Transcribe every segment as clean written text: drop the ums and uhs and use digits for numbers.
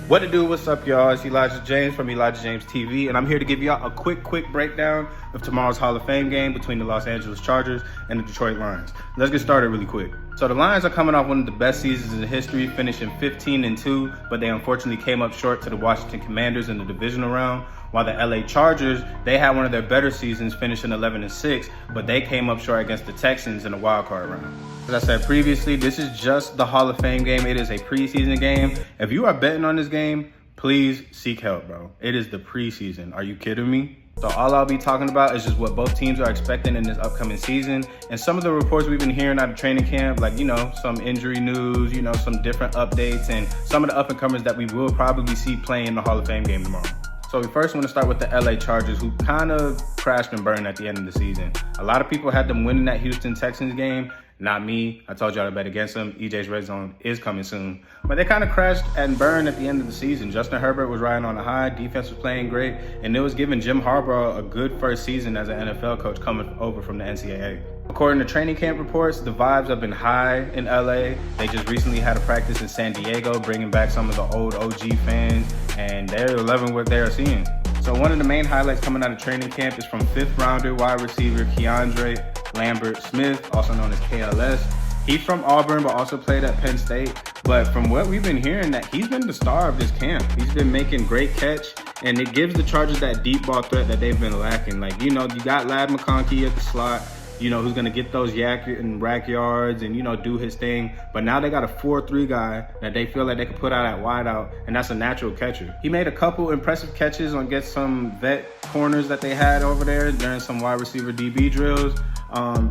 What to do? What's up, y'all? It's Elijah James from Elijah James TV, and I'm here to give y'all a quick breakdown of tomorrow's Hall of Fame game between the Los Angeles Chargers and the Detroit Lions. Let's get started really quick. So the Lions are coming off one of the best seasons in history, finishing 15-2, but they unfortunately came up short to the Washington Commanders in the divisional round. While the LA Chargers, they had one of their better seasons, finishing 11-6, but they came up short against the Texans in the wild card round. As I said previously, this is just the Hall of Fame game. It is a preseason game. If you are betting on this game, please seek help, bro. It is the preseason. Are you kidding me? So all I'll be talking about is just what both teams are expecting in this upcoming season. And some of the reports we've been hearing out of training camp, like, some injury news, some different updates, and some of the up-and-comers that we will probably see playing in the Hall of Fame game tomorrow. So we first want to start with the LA Chargers, who kind of crashed and burned at the end of the season. A lot of people had them winning that Houston Texans game. Not me. I told y'all to bet against them. EJ's Red Zone is coming soon. But they kind of crashed and burned at the end of the season. Justin Herbert was riding on a high. Defense was playing great. And it was giving Jim Harbaugh a good first season as an NFL coach coming over from the NCAA. According to training camp reports, the vibes have been high in LA. They just recently had a practice in San Diego, bringing back some of the old OG fans. And they're loving what they are seeing. So one of the main highlights coming out of training camp is from 5th rounder wide receiver Keandre Lambert Smith, also known as KLS. He's from Auburn, but also played at Penn State. But from what we've been hearing, that he's been the star of this camp. He's been making great catch, and it gives the Chargers that deep ball threat that they've been lacking. Like, you got Ladd McConkey at the slot, who's going to get those yak and rack yards and, do his thing. But now they got a 4-3 guy that they feel like they could put out at wideout, and that's a natural catcher. He made a couple impressive catches on some vet corners that they had over there during some wide receiver DB drills.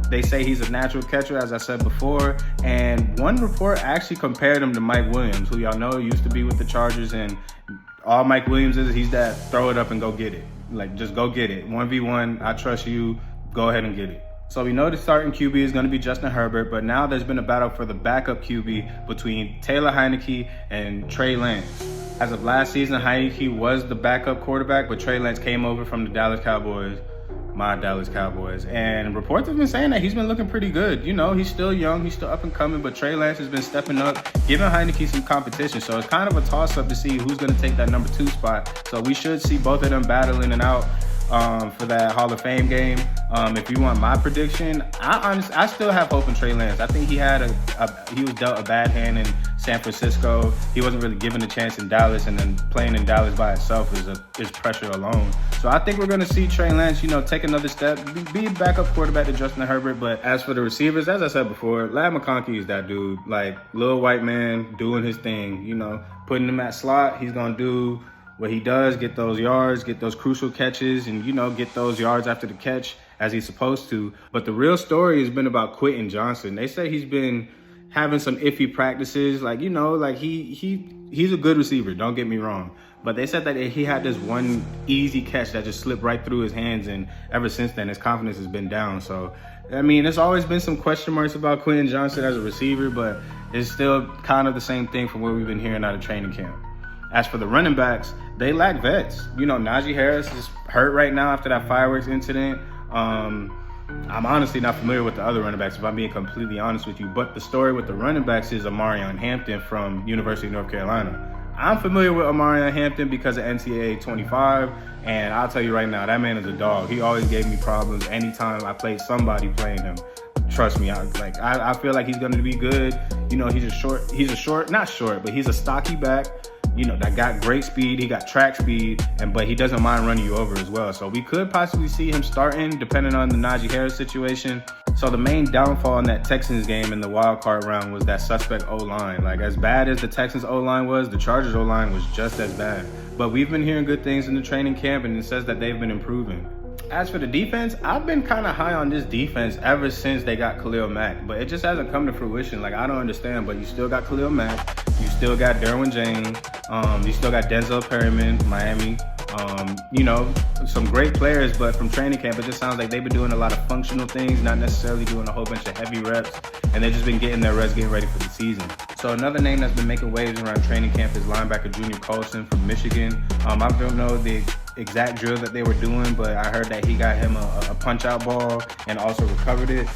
They say he's a natural catcher, as I said before. And one report actually compared him to Mike Williams, who y'all know used to be with the Chargers. And all Mike Williams is, he's that throw it up and go get it. Like, just go get it. 1v1, I trust you. Go ahead and get it. So we know the starting QB is going to be Justin Herbert, but now there's been a battle for the backup QB between Taylor Heinicke and Trey Lance. As of last season, Heinicke was the backup quarterback, but Trey Lance came over from the Dallas Cowboys. My Dallas Cowboys. And reports have been saying that he's been looking pretty good. He's still young, he's still up and coming, but Trey Lance has been stepping up, giving Heinicke some competition. So it's kind of a toss-up to see who's going to take that number 2 spot. So we should see both of them battling it out for that Hall of Fame game. If you want my prediction, I still have hope in Trey Lance. I think he was dealt a bad hand in San Francisco. He wasn't really given a chance in Dallas, and then playing in Dallas by itself is pressure alone. So I think we're going to see Trey Lance, take another step, be a backup quarterback to Justin Herbert. But as for the receivers, as I said before, Ladd McConkey is that dude, like little white man doing his thing, putting him at slot. He's going to do what he does, get those yards, get those crucial catches, and, get those yards after the catch as he's supposed to. But the real story has been about Quentin Johnson. They say he's been having some iffy practices. He's a good receiver, don't get me wrong. But they said that he had this one easy catch that just slipped right through his hands, and ever since then, his confidence has been down. So, there's always been some question marks about Quentin Johnson as a receiver, but it's still kind of the same thing from what we've been hearing out of training camp. As for the running backs, they lack vets. Najee Harris is hurt right now after that fireworks incident. I'm honestly not familiar with the other running backs, if I'm being completely honest with you. But the story with the running backs is Amarion Hampton from University of North Carolina. I'm familiar with Amarion Hampton because of NCAA 25, and I'll tell you right now, that man is a dog. He always gave me problems anytime I played somebody playing him. Trust me, I feel like he's going to be good. He's a stocky back. That got great speed. He got track speed, but he doesn't mind running you over as well. So we could possibly see him starting, depending on the Najee Harris situation. So the main downfall in that Texans game in the wild card round was that suspect O-line. Like, as bad as the Texans O-line was, the Chargers O-line was just as bad. But we've been hearing good things in the training camp, and it says that they've been improving. As for the defense, I've been kind of high on this defense ever since they got Khalil Mack, but it just hasn't come to fruition. I don't understand, but you still got Khalil Mack, you still got Derwin James, you still got Denzel Perryman, Miami. Some great players, but from training camp, it just sounds like they've been doing a lot of functional things, not necessarily doing a whole bunch of heavy reps, and they've just been getting their reps, getting ready for the season. So another name that's been making waves around training camp is linebacker Junior Colson from Michigan. I don't know the exact drill that they were doing, but I heard that he got him a punch-out ball and also recovered it.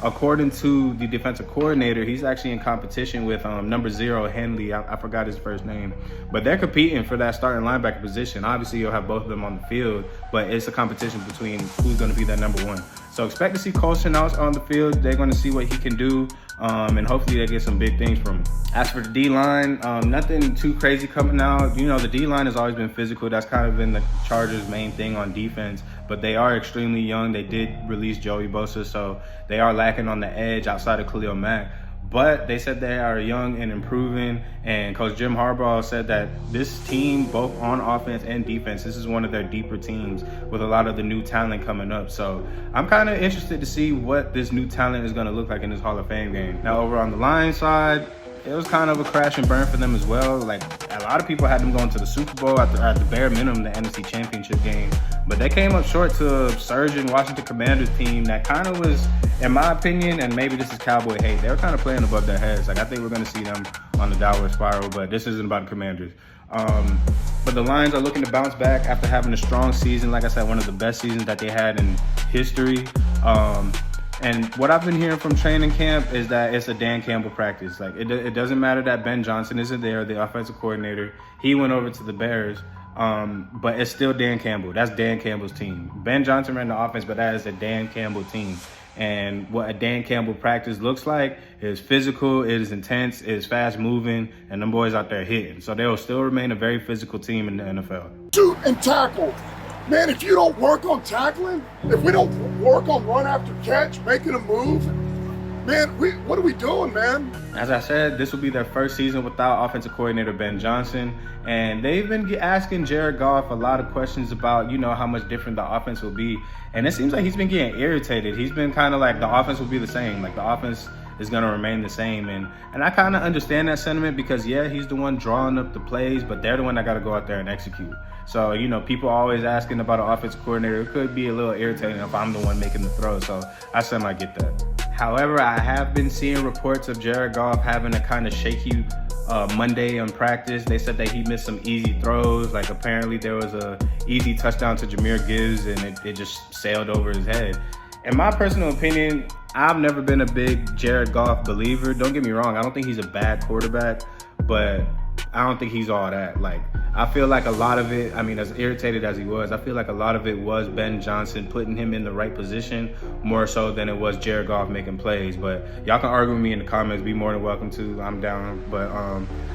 According to the defensive coordinator, he's actually in competition with number 0, Henley. I forgot his first name. But they're competing for that starting linebacker position. Obviously, you'll have both of them on the field, but it's a competition between who's going to be that number 1. So expect to see Colson out on the field. They're going to see what he can do, and hopefully they get some big things from him. As for the D-line, nothing too crazy coming out. You know, the D-line has always been physical. That's kind of been the Chargers' main thing on defense, but they are extremely young. They did release Joey Bosa, so they are lacking on the edge outside of Khalil Mack. But they said they are young and improving, and Coach Jim Harbaugh said that this team, both on offense and defense, this is one of their deeper teams with a lot of the new talent coming up. So I'm kind of interested to see what this new talent is going to look like in this Hall of Fame game. Now, over on the Lions side, it was kind of a crash and burn for them as well. Like, a lot of people had them going to the Super Bowl at the bare minimum, the NFC Championship game. But they came up short to a surging Washington Commanders team that kind of was, in my opinion, and maybe this is Cowboy hate, they were kind of playing above their heads. Like, I think we're going to see them on the downward spiral, but this isn't about the Commanders. But the Lions are looking to bounce back after having a strong season. Like I said, one of the best seasons that they had in history. And what I've been hearing from training camp is that it's a Dan Campbell practice. Like, it doesn't matter that Ben Johnson isn't there, the offensive coordinator. He went over to the Bears, but it's still Dan Campbell. That's Dan Campbell's team. Ben Johnson ran the offense, but that is a Dan Campbell team. And what a Dan Campbell practice looks like is physical, it is intense, it is fast moving, and them boys out there hitting. So they will still remain a very physical team in the NFL. Shoot and tackle. Man, if you don't work on tackling, if we don't work on run after catch, making a move, man, what are we doing, man? As I said, this will be their first season without offensive coordinator Ben Johnson. And they've been asking Jared Goff a lot of questions about, how much different the offense will be. And it seems like he's been getting irritated. He's been kind of like, the offense will be the same. Like, the offense is going to remain the same. And I kind of understand that sentiment because, yeah, he's the one drawing up the plays, but they're the one that got to go out there and execute. So, people always asking about an offensive coordinator. It could be a little irritating if I'm the one making the throw. So I semi get that. However, I have been seeing reports of Jared Goff having a kind of shaky Monday in practice. They said that he missed some easy throws. Like, apparently there was a easy touchdown to Jahmyr Gibbs and it just sailed over his head. In my personal opinion, I've never been a big Jared Goff believer. Don't get me wrong. I don't think he's a bad quarterback, but I don't think he's all that. Like, I feel like a lot of it, as irritated as he was, I feel like a lot of it was Ben Johnson putting him in the right position more so than it was Jared Goff making plays. But y'all can argue with me in the comments. Be more than welcome to. I'm down. But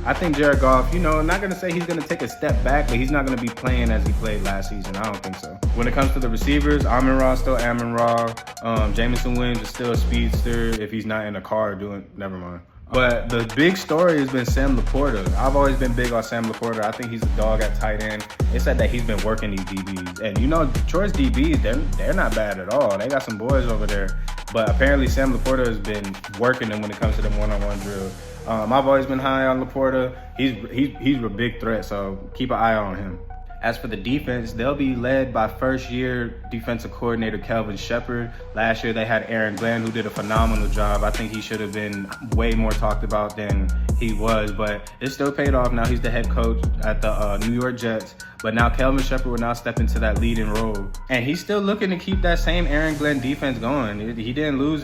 I think Jared Goff, I'm not going to say he's going to take a step back, but he's not going to be playing as he played last season. I don't think so. When it comes to the receivers, Amon-Ra still Amon-Ra. Jameson Williams is still a speedster if he's not in a car never mind. But the big story has been Sam Laporta. I've always been big on Sam Laporta. I think he's a dog at tight end. They said that he's been working these DBs. And Detroit's DBs, they're not bad at all. They got some boys over there. But apparently Sam Laporta has been working them when it comes to them one-on-one drill. I've always been high on Laporta. He's a big threat, so keep an eye on him. As for the defense, they'll be led by first-year defensive coordinator Kelvin Shepard. Last year, they had Aaron Glenn, who did a phenomenal job. I think he should have been way more talked about than he was, but it still paid off. Now he's the head coach at the New York Jets, but now Kelvin Shepard will now step into that leading role. And he's still looking to keep that same Aaron Glenn defense going. He didn't lose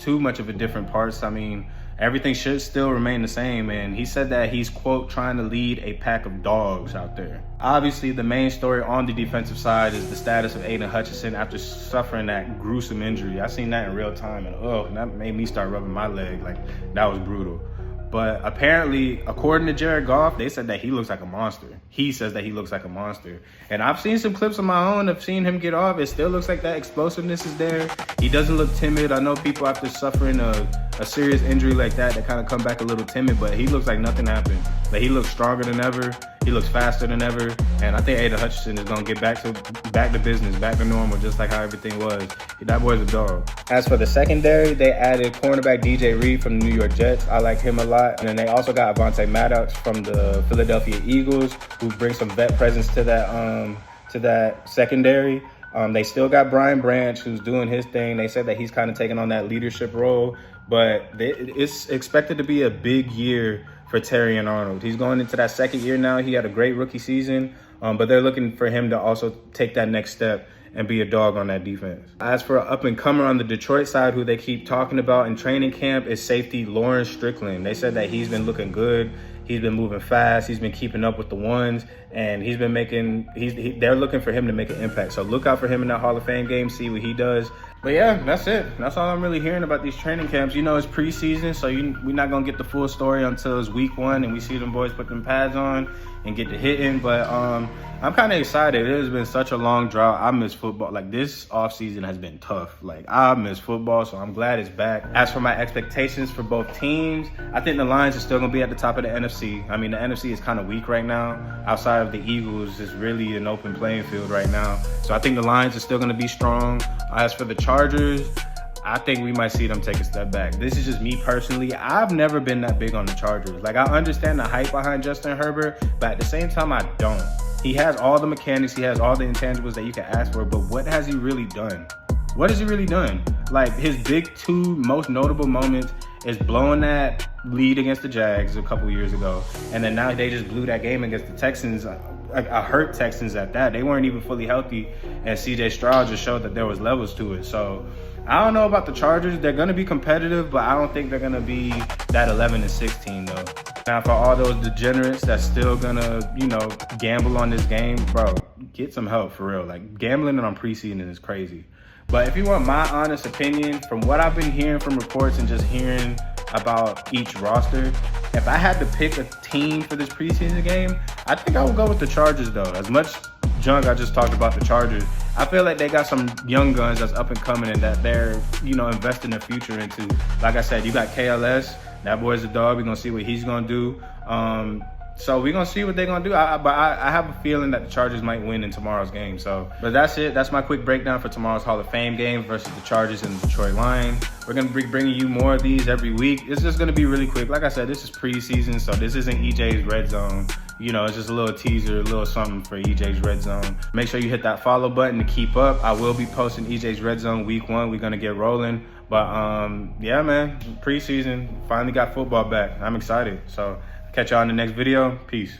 too much of a different parts. Everything should still remain the same, and he said that he's, quote, trying to lead a pack of dogs out there. Obviously, the main story on the defensive side is the status of Aiden Hutchinson after suffering that gruesome injury. I seen that in real time, and that made me start rubbing my leg. Like, that was brutal. But apparently, according to Jared Goff, they said that he looks like a monster. He says that he looks like a monster. And I've seen some clips of my own. I've seen him get off. It still looks like that explosiveness is there. He doesn't look timid. I know people after suffering a serious injury like that kind of come back a little timid, but he looks like nothing happened. Like, he looks stronger than ever. He looks faster than ever. And I think Aiden Hutchinson is going to get back to business, back to normal, just like how everything was. That boy's a dog. As for the secondary, they added cornerback DJ Reed from the New York Jets. I like him a lot. And then they also got Avonte Maddox from the Philadelphia Eagles, who brings some vet presence to that secondary. They still got Brian Branch, who's doing his thing. They said that he's kind of taking on that leadership role, but it's expected to be a big year for Terry and Arnold. He's going into that second year now. He had a great rookie season, but they're looking for him to also take that next step and be a dog on that defense. As for an up-and-comer on the Detroit side, who they keep talking about in training camp, is safety Lawrence Strickland. They said that he's been looking good. He's been moving fast. He's been keeping up with the ones, and he's been making. They're looking for him to make an impact. So look out for him in that Hall of Fame game. See what he does. But yeah, that's it. That's all I'm really hearing about these training camps. You know, it's preseason, so we're not gonna get the full story until it's week 1 and we see them boys put them pads on and get to hitting. But I'm kind of excited. It has been such a long drought. I miss football. Like, this offseason has been tough. Like, I miss football, so I'm glad it's back. As for my expectations for both teams, I think the Lions are still going to be at the top of the NFC. I mean, the NFC is kind of weak right now. Outside of the Eagles, it's really an open playing field right now. So I think the Lions are still going to be strong. As for the Chargers, I think we might see them take a step back. This is just me personally. I've never been that big on the Chargers. Like, I understand the hype behind Justin Herbert, but at the same time, I don't. He has all the mechanics. He has all the intangibles that you can ask for, but what has he really done? What has he really done? Like, his big 2 most notable moments is blowing that lead against the Jags a couple years ago, and then now they just blew that game against the Texans, a hurt Texans at that. They weren't even fully healthy, and CJ Stroud just showed that there was levels to it. So I don't know about the Chargers. They're going to be competitive, but I don't think they're going to be that 11-16 though. Now, for all those degenerates that's still going to, you know, gamble on this game, bro, get some help for real. Like, gambling on preseason is crazy. But if you want my honest opinion, from what I've been hearing from reports and just hearing about each roster, if I had to pick a team for this preseason game, I think I would go with the Chargers though. As much junk I just talked about the Chargers, I feel like they got some young guns that's up and coming and that they're, you know, investing their future into. Like I said, you got KLS. That boy's a dog. We're going to see what he's going to do. So we're going to see what they're going to do. But I have a feeling that the Chargers might win in tomorrow's game. But that's it. That's my quick breakdown for tomorrow's Hall of Fame game versus the Chargers and the Detroit Lions. We're going to be bringing you more of these every week. It's just going to be really quick. Like I said, this is preseason, so this isn't EJ's Red Zone. You know, it's just a little teaser, a little something for EJ's Red Zone. Make sure you hit that follow button to keep up. I will be posting EJ's Red Zone week 1. We're going to get rolling. But yeah, man, preseason, finally got football back. I'm excited. So catch y'all in the next video. Peace.